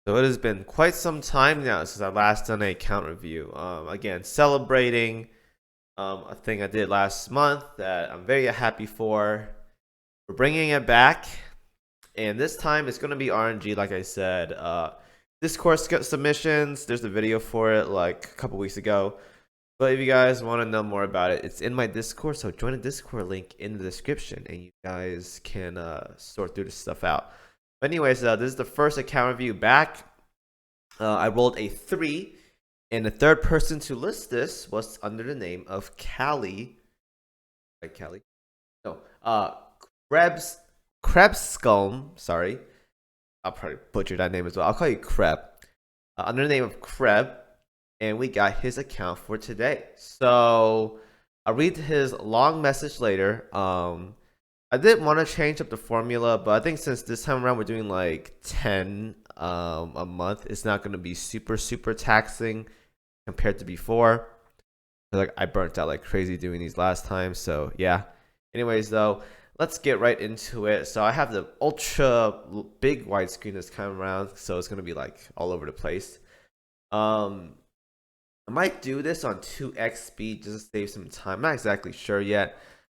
So it has been quite some time now since I last done a account review. Again, celebrating a thing I did last month that I'm very happy for. We're bringing it back, and this time it's going to be RNG, like I said. Discord submissions, there's a video for it like a couple weeks ago. But if you guys want to know more about it, it's in my Discord, so join the Discord link in the description, and you guys can sort through this stuff out. But anyways, this is the first account review back. I rolled a 3, and the third person to list this was under the name of Callie. Right, Callie? No, krebskulm. Sorry, I'll probably butcher that name as well. I'll call you Kreb. Under the name of Kreb, and we got his account for today. So I'll read his long message later. I did want to change up the formula, but I think since this time around we're doing like 10 a month, it's not going to be super taxing compared to before. Like I burnt out like crazy doing these last time, so yeah. Anyways, though, let's get right into it. So I have the ultra big widescreen this time around, so it's going to be like all over the place. I might do this on 2x speed just to save some time. I'm not exactly sure yet.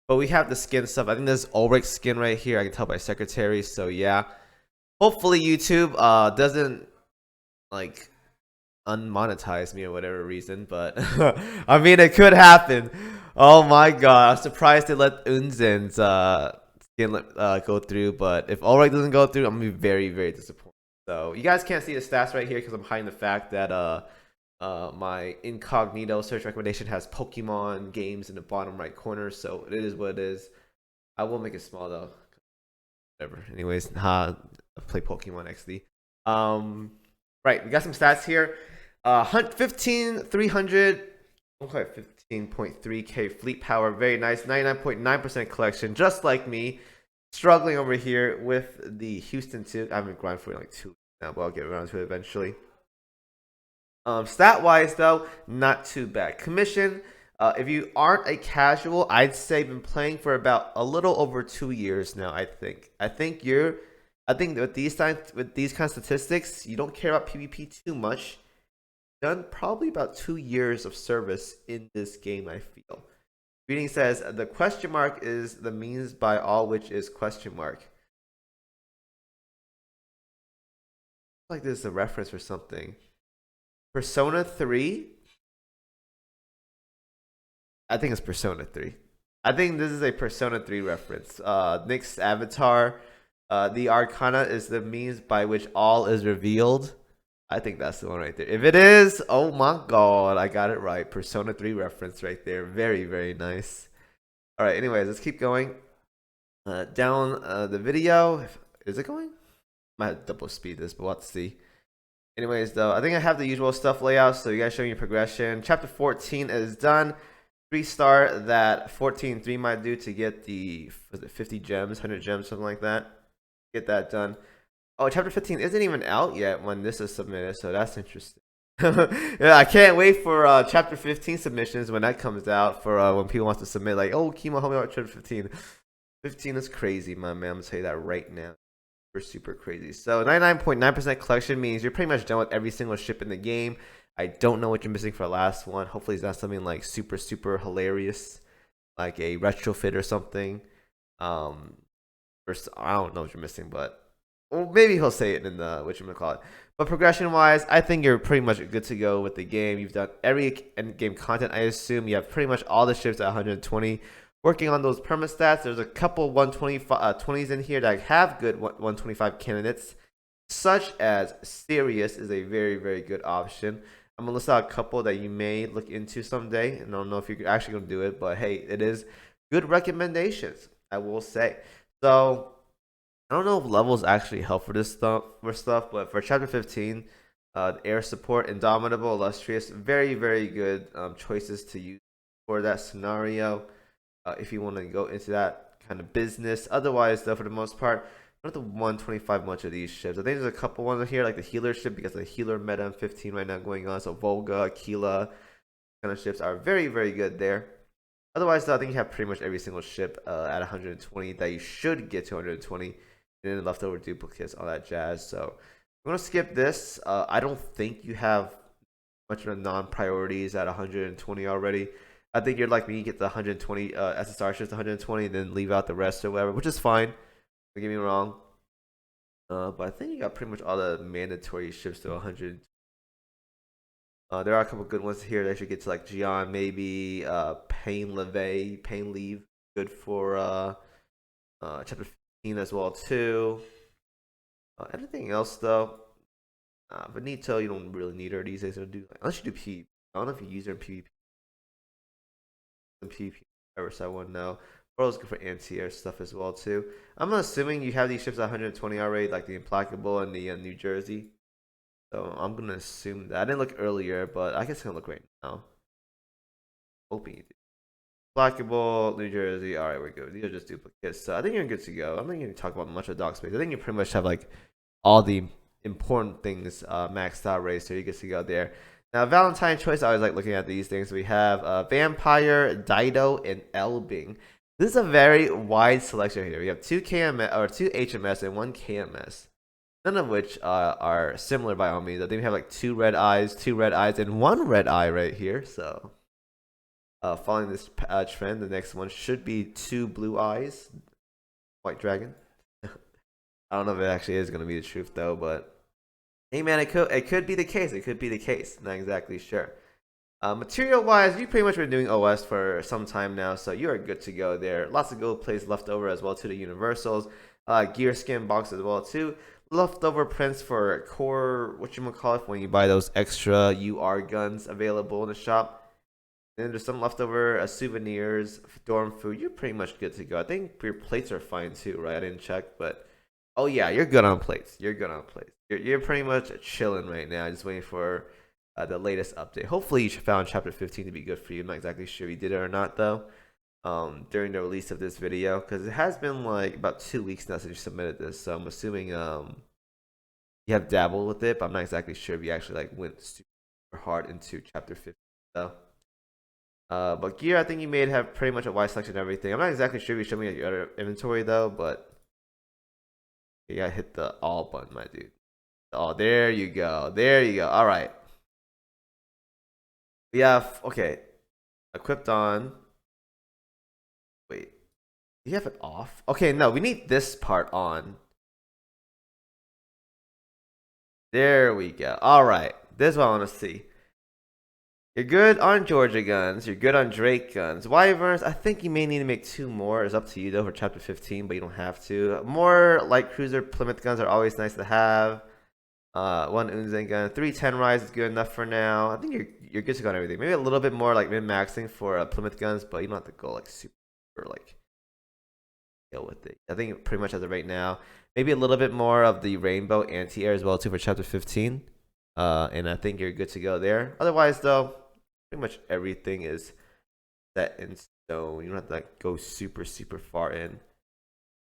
But we have the skin stuff. I think there's Ulrich skin right here. I can tell by secretary. So yeah. Hopefully YouTube doesn't like unmonetize me or whatever reason. But I mean it could happen. Oh my god. I'm surprised they let Unzen's skin go through. But if Ulrich doesn't go through, I'm gonna be very disappointed. So you guys can't see the stats right here because I'm hiding the fact that my incognito search recommendation has Pokemon games in the bottom right corner, so it is what it is. I will make it small though. Whatever. Anyways, I play Pokemon XD. Right, we got some stats here. 15,300. Okay, 15.3k fleet power. Very nice. 99.9% collection, just like me. Struggling over here with the Houston 2. I've been grinding for like 2 weeks now, but I'll get around to it eventually. Stat wise though, not too bad. Commission, if you aren't a casual, I'd say been playing for about a little over 2 years now. I think with these kind of statistics, you don't care about PvP too much. Done probably about 2 years of service in this game, I feel. Reading says the question mark is the means by all which is question mark. Like this is a reference for something. Persona 3? I think it's Persona 3. I think this is a Persona 3 reference. Nick's avatar. The Arcana is the means by which all is revealed. I think that's the one right there. If it is, oh my god, I got it right. Persona 3 reference right there. Very nice. Alright, anyways, let's keep going. Down the video. Is it going? Might have to double speed this, but we'll have to see. Anyways, though, I think I have the usual stuff layout, so you guys show me your progression. Chapter 14 is done. 3-star that 14.3 might do to get the 50 gems, 100 gems, something like that. Get that done. Oh, chapter 15 isn't even out yet when this is submitted, so that's interesting. Yeah, I can't wait for chapter 15 submissions when that comes out, for when people want to submit, like, oh, Kimo, help me out with chapter 15. 15 is crazy, my man. I'm going to tell you that right now. Super crazy. So 99.9% collection means you're pretty much done with every single ship in the game. I don't know what you're missing for the last one. Hopefully it's not something like super hilarious, like a retrofit or something. Or I don't know what you're missing, but well, maybe he'll say it in the whatchamacallit. But progression wise, I think you're pretty much good to go with the game. You've done every end game content. I assume you have pretty much all the ships at 120. Working on those permastats, there's a couple 120s in here that have good 125 candidates, such as Sirius is a very good option. I'm gonna list out a couple that you may look into someday, and I don't know if you're actually gonna do it, but hey, it is good recommendations, I will say. So I don't know if levels actually help for this stuff, but for chapter 15, air support, Indomitable, Illustrious, very good choices to use for that scenario. If you want to go into that kind of business. Otherwise, though, for the most part, not the 125 much of these ships. I think there's a couple ones here, like the healer ship, because the healer meta in 15 right now going on. So Volga, Aquila, kind of ships are very good there. Otherwise, though, I think you have pretty much every single ship at 120 that you should get to 120, and then leftover duplicates, all that jazz. So I'm gonna skip this. I don't think you have much of the non-priorities at 120 already. I think you're like me, you get the 120 SSR shifts 120, then leave out the rest or whatever, which is fine. Don't get me wrong. But I think you got pretty much all the mandatory shifts to 100. There are a couple good ones here that should get to like Gian, maybe Pain Leve, Pain Leave, good for chapter 15 as well too. Anything else though? Benito, you don't really need her these days to do unless you do PvP. I don't know if you use her in PvP. In PvP, ever so I wouldn't know. World's good for anti-air stuff as well too. I'm assuming you have these ships at 120 already, like the Implacable and the New Jersey. So I'm gonna assume that. I didn't look earlier, but I guess I'm gonna look right now. Hoping you do. Implacable, New Jersey. All right, we're good. These are just duplicates. So I think you're good to go. I'm not gonna talk about much of dock space. I think you pretty much have like all the important things maxed out right, so you're good to go there. Now, Valentine choice, I always like looking at these things. We have Vampire, Dido, and Elbing. This is a very wide selection here. We have two HMS and one KMS. None of which are similar by all means. I think we have like two red eyes, and one red eye right here. So, following this trend, the next one should be two blue eyes. White dragon. I don't know if it actually is going to be the truth though, but hey man, it could be the case. It could be the case. Not exactly sure. Material wise, you've pretty much been doing OS for some time now, so you are good to go there. Lots of gold plays left over as well to the universals. Gear skin box as well too. Leftover prints for core, whatchamacallit, when you buy those extra UR guns available in the shop. And then there's some leftover souvenirs, dorm food. You're pretty much good to go. I think your plates are fine too, right? I didn't check, but oh yeah, you're good on plates. You're good on plates. You're pretty much chilling right now, just waiting for the latest update. Hopefully you found chapter 15 to be good for you. I'm not exactly sure if you did it or not though. During the release of this video, because it has been like about 2 weeks now since you submitted this, so I'm assuming you have dabbled with it, but I'm not exactly sure if you actually like went super hard into chapter 15 though. But gear, I think you may have pretty much a wide selection of everything. I'm not exactly sure if you showed me your other inventory though, but you gotta hit the all button, my dude. Oh, there you go. There you go. All right. We have, okay, equipped on. Wait, do you have it off? Okay, no, we need this part on. There we go. All right, this is what I want to see. You're good on Georgia guns. You're good on Drake guns. Wyverns, I think you may need to make 2 more. It's up to you though for chapter 15, but you don't have to. More light cruiser Plymouth guns are always nice to have. 1 Unzen gun, 3 10 rise is good enough for now. I think you're good to go on everything. Maybe a little bit more like min-maxing for Plymouth guns, but you don't have to go like super like deal with it. I think pretty much as of right now, maybe a little bit more of the rainbow anti-air as well too for chapter 15. And I think you're good to go there. Otherwise though, pretty much everything is set in stone. You don't have to like go super far in.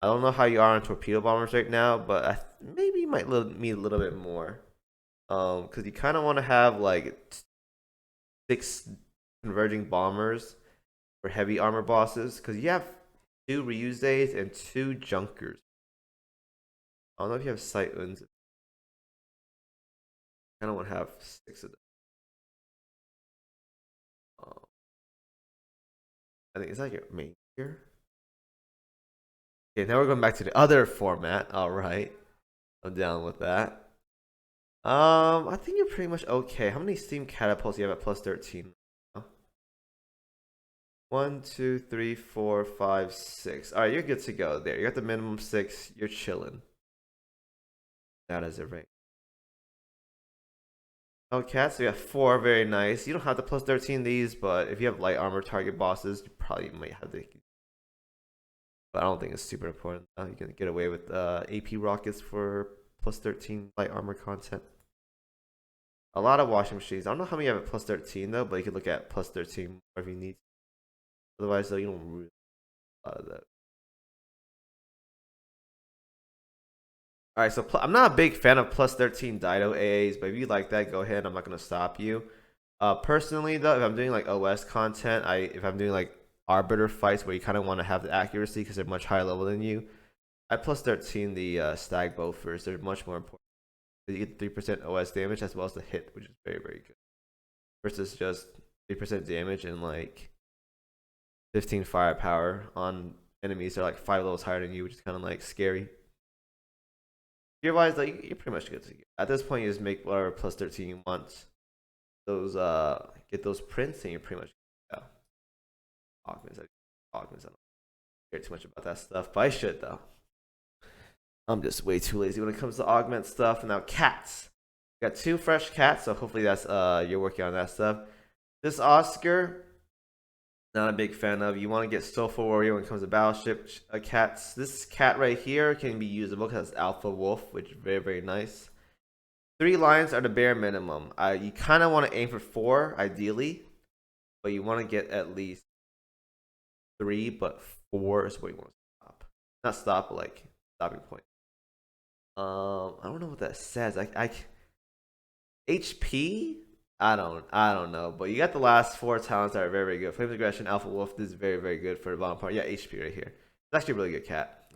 I don't know how you are on torpedo bombers right now, but maybe you might need a little bit more. Because you kind of want to have like 6 converging bombers for heavy armor bosses. Because you have 2 reuse days and 2 junkers. I don't know if you have sight uns. I kind of want to have 6 of them. I think, is that your main here? Okay, now we're going back to the other format. All right, I'm down with that. I think you're pretty much okay. How many steam catapults do you have at plus 13? 1, 2, 3, 4, 5, 6. All right, you're good to go there. You got the minimum 6. You're chilling. That is it, right? Okay, so you have 4. Very nice. You don't have to plus 13 these, but if you have light armor target bosses, you probably might have to. But I don't think it's super important. You can get away with AP rockets for plus 13 light armor content. A lot of washing machines. I don't know how many you have at plus 13 though, but you could look at plus 13 if you need. Otherwise though, you don't really a lot of that. Alright, so I'm not a big fan of plus 13 Dido AAs, but if you like that, go ahead. I'm not going to stop you. Personally though, if I'm doing like OS content, if I'm doing like arbiter fights where you kind of want to have the accuracy because they're much higher level than you, I plus 13 the stag bowfers. They're much more important. You get 3% OS damage as well as the hit, which is very, very good. Versus just 3% damage and like 15 firepower on enemies that are like 5 levels higher than you, which is kind of like scary. Gear wise, like you're pretty much good to go. At this point, you just make whatever plus 13 you want. Those get those prints and you're pretty much augments. I don't care too much about that stuff, but I should though. I'm just way too lazy when it comes to augment stuff. And now cats. Got 2 fresh cats, so hopefully that's you're working on that stuff. This Oscar, not a big fan of. You want to get Soulful Warrior when it comes to battleship cats. This cat right here can be usable because it's Alpha Wolf, which is very, very nice. 3 lions are the bare minimum. You kind of want to aim for 4, ideally, but you want to get at least 3, but 4 is where you want to stop. Not stop, but like stopping point. I don't know what that says. I HP. I don't know, but you got the last 4 talents that are very, very good. Flames Aggression, Alpha Wolf. This is very, very good for the bottom part. Yeah, HP right here. It's actually a really good cat.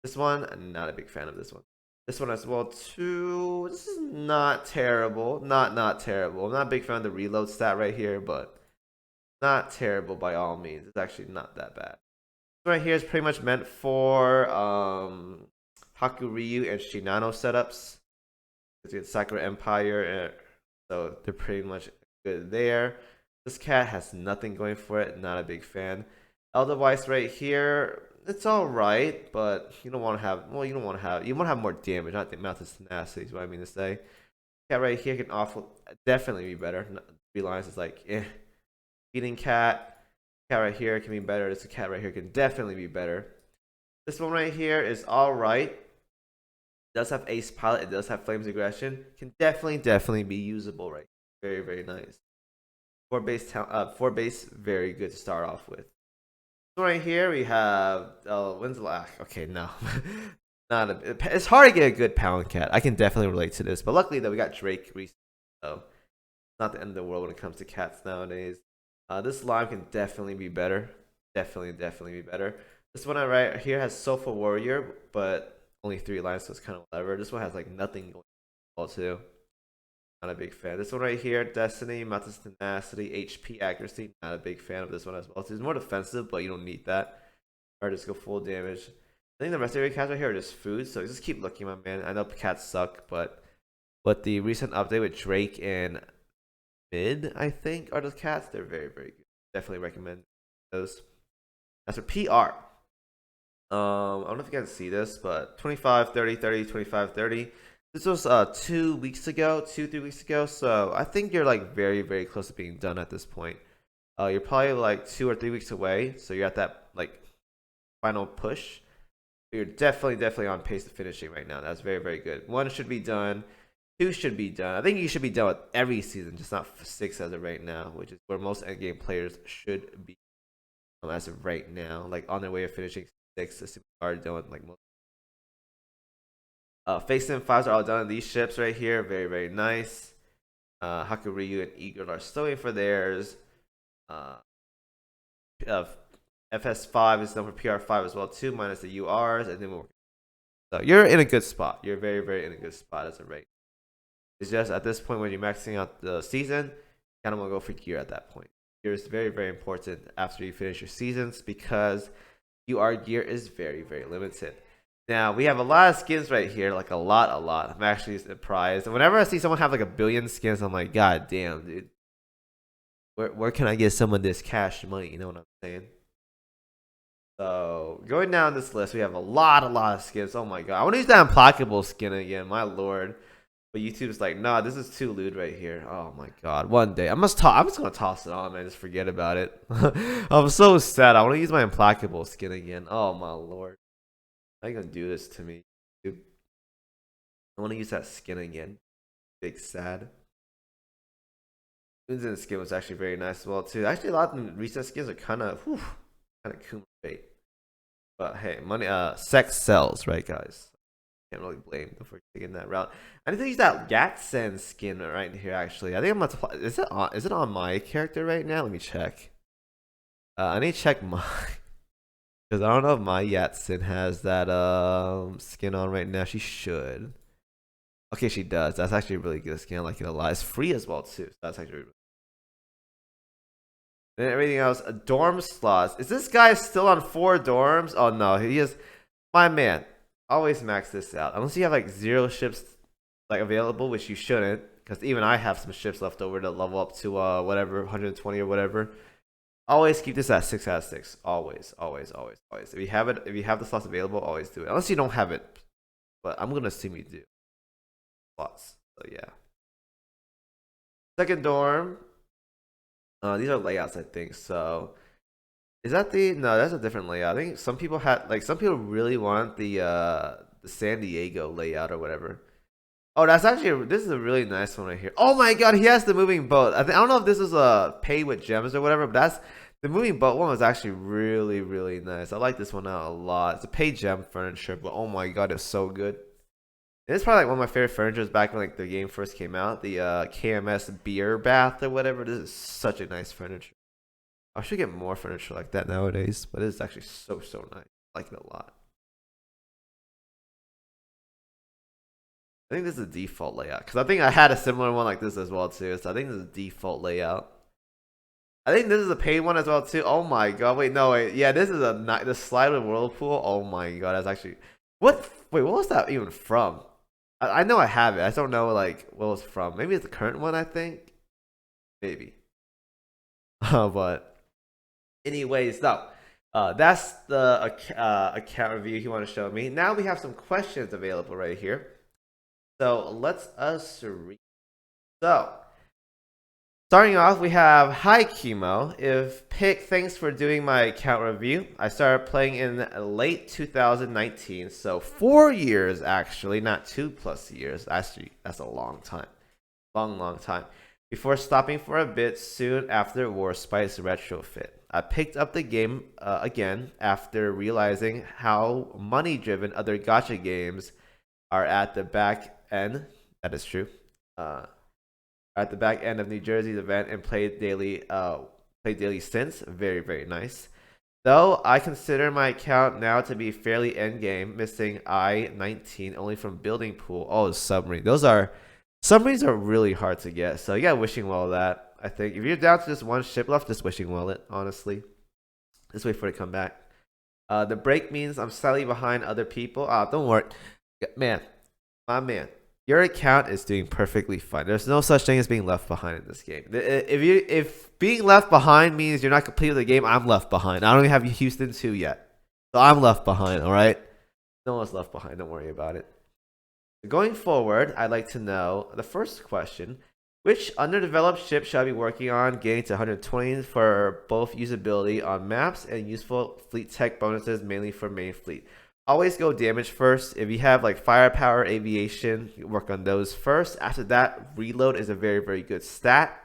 This one, I'm not a big fan of this one. This one as well too. This is not terrible. Not terrible. I'm not a big fan of the reload stat right here, but not terrible by all means. It's actually not that bad. This right here is pretty much meant for Hakuryu and Shinano setups. It's Sakura Empire, so they're pretty much good there. This cat has nothing going for it. Not a big fan. Edelweiss right here, it's all right, but you don't want to have. Well, you want to have more damage, not the amount of tenacity. Is what I mean to say. Cat right here can definitely be better. 3 lines is like Eating cat. Cat right here can be better. This cat right here can definitely be better. This one right here is all right. It does have Ace Pilot. It does have Flames Aggression. Can definitely be usable right. Very, very nice. 4 base, very good to start off with. So right here we have when's the last? Okay, no, it's hard to get a good pound cat. I can definitely relate to this, but luckily though we got Drake recently, so it's not the end of the world when it comes to cats nowadays. This lime can definitely be better. Definitely be better. This one right here has Soulful Warrior, but only 3 lines, so it's kind of whatever. This one has like nothing going on too. Not a big fan. This one right here, Destiny, Mountain's Tenacity, HP Accuracy. Not a big fan of this one as well. So it's more defensive, but you don't need that. Or just go full damage. I think the rest of your cats right here are just food, so just keep looking, my man. I know cats suck, but the recent update with Drake and Mid, I think, are those cats. They're very, very good. Definitely recommend those. As for PR, I don't know if you guys see this, but 25, 30, 30, 25, 30. This was 2 weeks ago, 3 weeks ago. So I think you're like very, very close to being done at this point. You're probably like 2 or 3 weeks away. So you're at that like final push. You're definitely on pace to finishing right now. That's very, very good. 1 should be done. 2 should be done. I think you should be done with every season, just not 6 as of right now, which is where most endgame players should be as of right now. Like on their way of finishing 6, assuming are done with like most. Phase 5s are all done on these ships right here. Very, very nice. Hakuryu and Eagle are still waiting for theirs. FS5 is done for PR5 as well too, minus the URs, and then so you're in a good spot. You're very, very in a good spot as of right. It's just at this point when you're maxing out the season, you kind of want to go for gear at that point. Gear is very, very important after you finish your seasons because UR gear is very, very limited. Now, we have a lot of skins right here, like a lot. I'm actually surprised. Whenever I see someone have like 1 billion skins, I'm like, God damn, dude. Where can I get some of this cash money? You know what I'm saying? So, going down this list, we have a lot of skins. Oh my God. I want to use that unblockable skin again, my lord. But YouTube's like, nah, this is too lewd right here. Oh my God. One day. I'm just going to toss it on, man. Just forget about it. I'm so sad. I want to use my implacable skin again. Oh my lord. How you gonna do this to me, dude? I want to use that skin again. Big sad. Moon's skin was actually very nice as well too. Actually, a lot of the recent skins are kind of Kuma bait. But hey, money, sex sells, right, guys? Can't really blame them for taking that route. I need to use that Gatsen skin right here. Actually, I think I'm about to apply. Is it on my character right now? Let me check. I need to check my. Because I don't know if my Yatsen has that skin on right now. She should. Okay, she does. That's actually a really good skin. I like it a lot. It's free as well too. So that's actually really. And everything else, dorm slots. Is this guy still on 4 dorms? Oh no, he is. My man, always max this out. Unless you have like 0 ships like available, which you shouldn't, because even I have some ships left over to level up to whatever 120 or whatever. Always keep this at 6 out of 6. Always, always, always, always. If you have it, if you have the slots available, always do it. Unless you don't have it, but I'm gonna assume you do. Slots. So yeah. Second dorm. These are layouts, I think. So is that the no? That's a different layout. I think some people had like some people really want the San Diego layout or whatever. Oh, that's actually this is a really nice one right here. Oh my god, he has the moving boat. I don't know if this is a pay with gems or whatever, but that's the moving boat one was actually really really nice. I like this one out a lot. It's a pay gem furniture, but oh my god, it's so good. It's probably like one of my favorite furnitures back when like the game first came out. The KMS beer bath or whatever. This is such a nice furniture. I should get more furniture like that nowadays, but it's actually so nice. I like it a lot. I think this is the default layout because I think I had a similar one like this as well too. So I think this is the default layout. I think this is a paid one as well too. Oh my god! Wait, no, wait. Yeah, this is the slide with whirlpool. Oh my god, that's actually what? Wait, what was that even from? I know I have it. I don't know like what it was from. Maybe it's the current one. I think maybe. But anyways, so that's the account review he want to show me. Now we have some questions available right here. So let's us read. So starting off, we have hi Kimo. If pick, thanks for doing my account review. I started playing in late 2019, so 4 years actually, not 2+ years. Actually, that's a long time, long time. Before stopping for a bit soon after Warspice Retrofit. I picked up the game again after realizing how money-driven other gacha games are at the back end. That is true. At the back end of New Jersey's event and played daily. Played daily since. Very nice. Though I consider my account now to be fairly endgame, missing I-19 only from building pool. Oh, submarine. Submarines are really hard to get. So yeah, wishing well that. I think if you're down to just one ship left, just wishing well it. Honestly, just wait for it to come back. The break means I'm slightly behind other people. Don't worry, man. My man, your account is doing perfectly fine. There's no such thing as being left behind in this game. If being left behind means you're not completing the game, I'm left behind. I don't even have Houston 2 yet, so I'm left behind. All right, no one's left behind. Don't worry about it. Going forward, I'd like to know the first question: which underdeveloped ship should I be working on getting to 120 for both usability on maps and useful fleet tech bonuses, mainly for main fleet? Always go damage first. If you have like firepower, aviation, work on those first. After that, reload is a very good stat.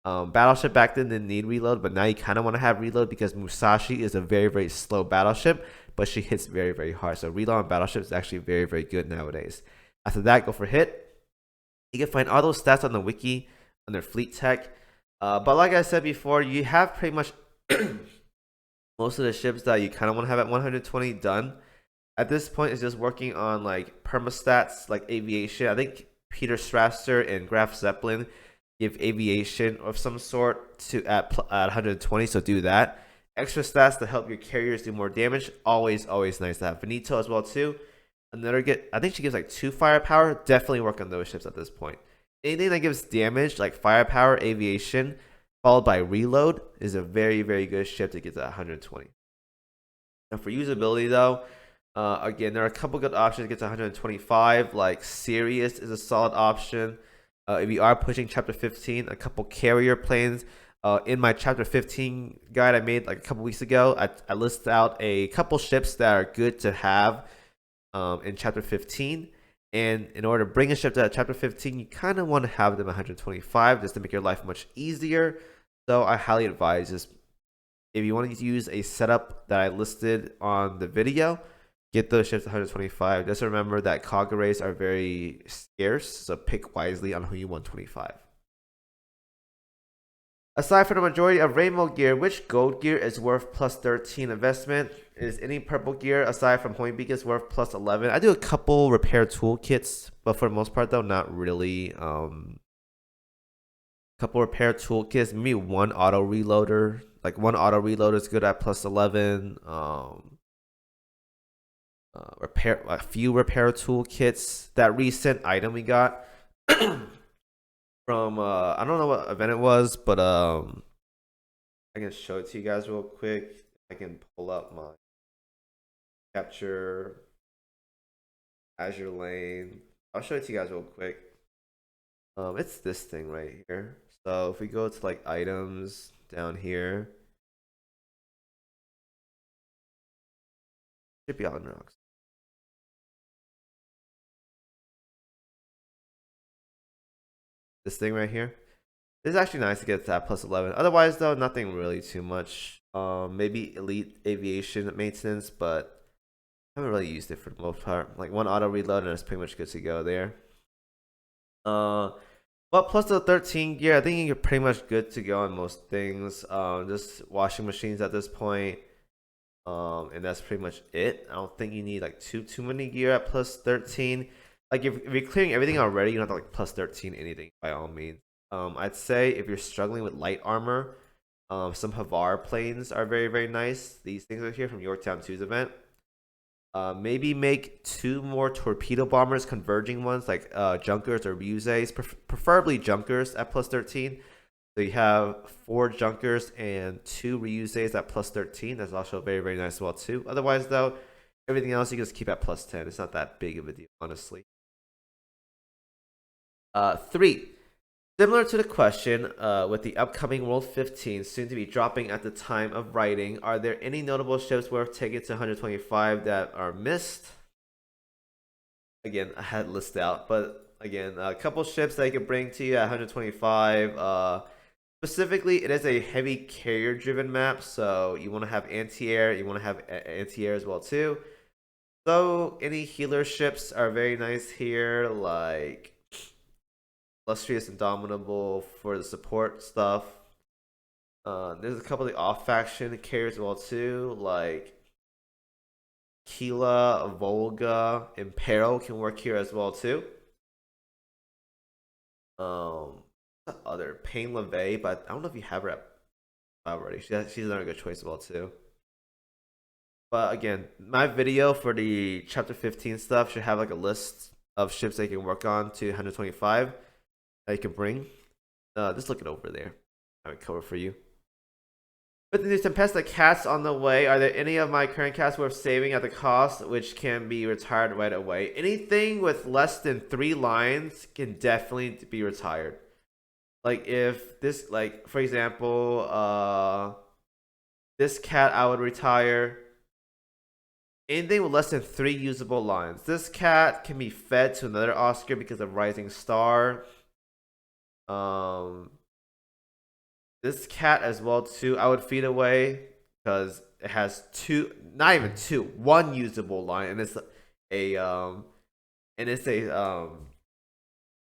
Battleship back then didn't need reload, but now you kind of want to have reload because Musashi is a very slow battleship, but she hits very hard. So reload on battleship is actually very good nowadays. After that, go for hit. You can find all those stats on the wiki under fleet tech. But like I said before, you have pretty much most of the ships that you kind of want to have at 120 done. At this point, it's just working on like permastats, like aviation. I think Peter Strasser and Graf Zeppelin give aviation of some sort to at 120, so do that. Extra stats to help your carriers do more damage. Always nice to have. Benito as well too. Another get. I think she gives like 2 firepower. Definitely work on those ships at this point. Anything that gives damage like firepower, aviation, followed by reload is a very good ship to get to 120. Now for usability though. Again, there are a couple good options to get to 125. Like Sirius is a solid option. If you are pushing Chapter 15, a couple carrier planes. In my Chapter 15 guide I made like a couple weeks ago, I listed out a couple ships that are good to have in Chapter 15. And in order to bring a ship to Chapter 15, you kind of want to have them 125 just to make your life much easier. So I highly advise just if you want to use a setup that I listed on the video, get those ships 125. Just remember that Kagurays are very scarce, so pick wisely on who you want 25. Aside from the majority of rainbow gear, which gold gear is worth plus 13 investment? Is any purple gear aside from Point Beacons worth plus 11? I do a couple repair toolkits, but for the most part though, not really. Couple repair toolkits, maybe one auto reloader. Like one auto reloader is good at plus 11. Repair a few repair toolkits. That recent item we got from I don't know what event it was, but I can show it to you guys real quick. I can pull up my capture Azure lane. I'll show it to you guys real quick. It's this thing right here. So if we go to like items down here, should be on rocks. This thing right here. It's actually nice to get that plus 11. Otherwise, though, nothing really too much. Maybe elite aviation maintenance, but I haven't really used it for the most part. Like one auto reload, and it's pretty much good to go there. But plus the 13 gear, I think you're pretty much good to go on most things. Just washing machines at this point. And that's pretty much it. I don't think you need like too many gear at plus 13. Like if you're clearing everything already, you don't have to like plus 13 anything by all means. I'd say if you're struggling with light armor, some Havar planes are very nice. These things are here from Yorktown 2's event. Maybe make 2 more torpedo bombers, converging ones like Junkers or Ryuseis, preferably Junkers at plus 13. So you have 4 Junkers and 2 Ryuseis at plus 13. That's also very nice as well too. Otherwise though, everything else you can just keep at plus 10. It's not that big of a deal, honestly. 3. Similar to the question, with the upcoming World 15 soon to be dropping at the time of writing, are there any notable ships worth taking to 125 that are missed? Again, I had listed out, but again, a couple ships that I could bring to you at 125. Specifically, it is a heavy carrier-driven map, so you want to have anti-air, you want to have anti-air as well too. So any healer ships are very nice here, like Illustrious Indomitable for the support stuff. There's a couple of the off-faction carriers as well too, like Kila, Volga, Impero can work here as well too. Other Pain LeVay, but I don't know if you have her already. She's another good choice as well too. But again, my video for the chapter 15 stuff should have like a list of ships that you can work on to 125 that you can bring. Just look it over there. I have it covered for you. With the new Tempesta cats on the way, are there any of my current cats worth saving at the cost, which can be retired right away? Anything with less than 3 lines can definitely be retired. Like if this, like for example, this cat I would retire. Anything with less than 3 usable lines. This cat can be fed to another Oscar because of Rising Star. This cat as well too, I would feed away because it has 2, not even 2, 1 usable line, and it's a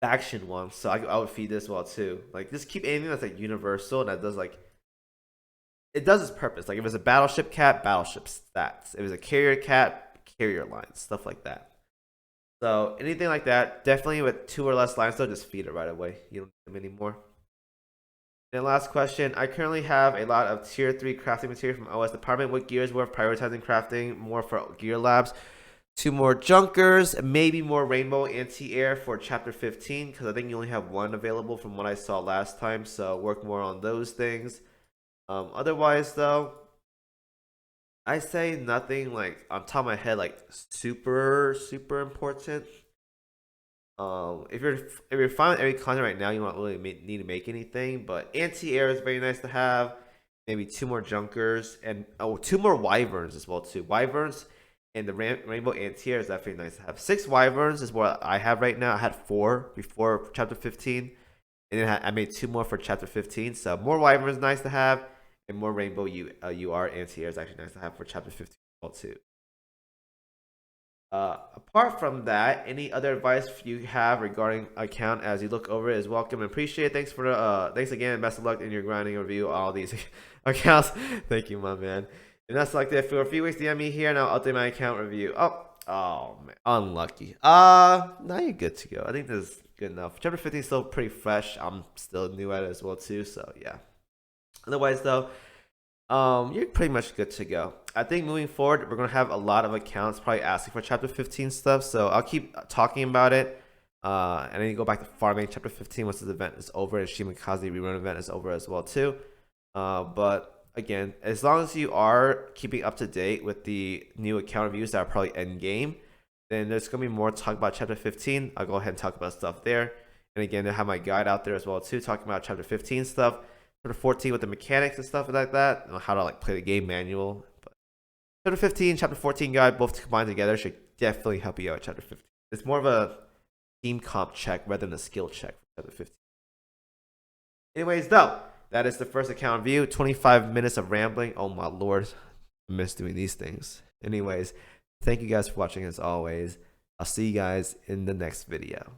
faction one, so I would feed this well too. Like just keep anything that's like universal and that does like it does its purpose. Like if it's a battleship cat, battleship stats. If it's a carrier cat, carrier lines, stuff like that. So anything like that, definitely with 2 or less lines though, just feed it right away. You don't need them anymore. And last question, I currently have a lot of tier 3 crafting material from OS department. What gears worth prioritizing crafting more for gear labs? 2 more Junkers, maybe more Rainbow Anti-Air for chapter 15, because I think you only have 1 available from what I saw last time, so work more on those things. Otherwise though, I say nothing like on top of my head like super important. If you're fine with every content right now, you don't really need to make anything. But anti-air is very nice to have. Maybe 2 more Junkers and 2 more Wyverns as well too. Wyverns and the Rainbow Anti-Air is definitely nice to have. 6 Wyverns is what I have right now. I had 4 before chapter 15, and then I made 2 more for chapter 15. So more Wyverns is nice to have, and more Rainbow UR Anti-Air is actually nice to have for chapter 15 as well too. Apart from that, any other advice you have regarding account as you look over it is welcome and appreciated. Thanks for the thanks again. Best of luck in your grinding review all these accounts. Thank you, my man. And that's like that for a few weeks. DM me here and I'll update my account review. Oh man, unlucky. Now you're good to go. I think this is good enough. Chapter 15 is still pretty fresh. I'm still new at it as well too. So yeah. Otherwise though, you're pretty much good to go. I think moving forward, we're gonna have a lot of accounts probably asking for chapter 15 stuff. So I'll keep talking about it. And then you go back to farming chapter 15 once this event is over and Shimakaze rerun event is over as well too. But again, as long as you are keeping up to date with the new account reviews that are probably end game, then there's gonna be more talk about chapter 15. I'll go ahead and talk about stuff there. And again, I have my guide out there as well too, talking about chapter 15 stuff. Chapter 14 with the mechanics and stuff like that, how to like play the game manual. But chapter 15, chapter 14 guide, both combined together should definitely help you out. Chapter 15. It's more of a team comp check rather than a skill check for chapter 15. Anyways, though, that is the first account view. 25 minutes of rambling. Oh my lord, I miss doing these things. Anyways, thank you guys for watching as always. I'll see you guys in the next video.